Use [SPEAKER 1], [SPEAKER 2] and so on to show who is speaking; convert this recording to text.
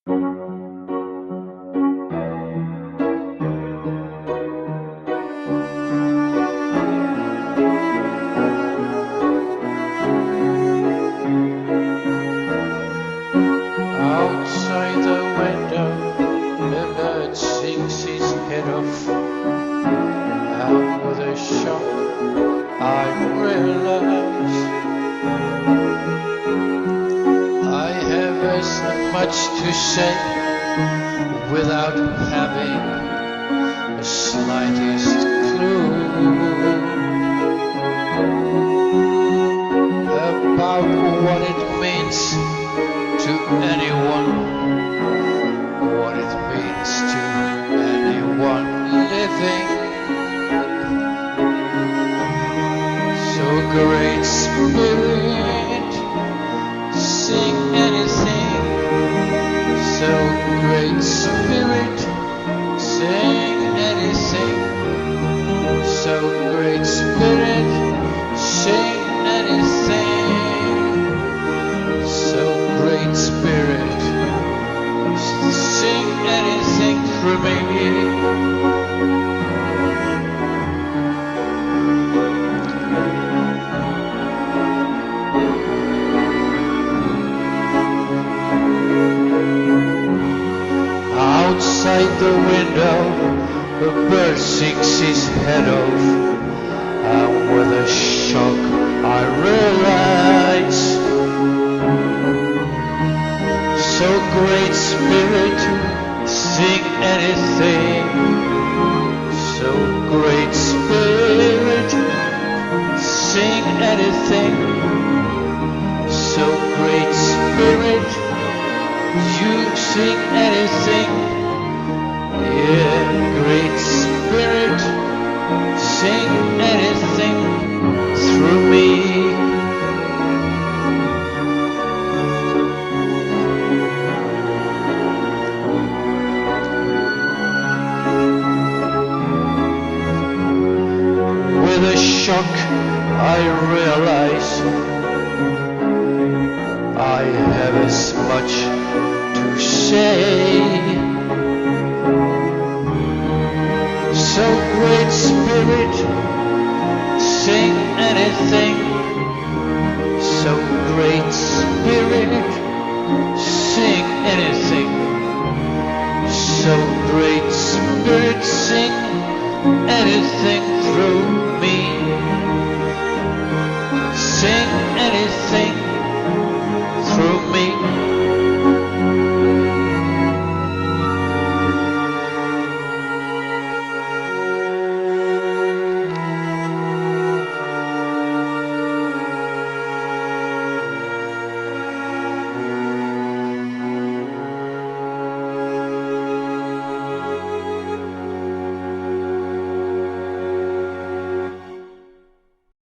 [SPEAKER 1] Outside the window, the bird sings his head off, and with a shock I realize I have as much to say without having the slightest clue about what it means to anyone, what it means to anyone living. So great spirit, sing anything. So great spirit, sing anything. So great spirit, sing anything. So great spirit, sing anything for me. Outside the window, a bird sings his head off, and with a shock I realize. So great spirit, sing anything. So great spirit, sing anything. So great spirit, you sing anything. Yeah, great spirit, sing anything through me. With a shock I realize I have as much to say. So great spirit, sing anything. So great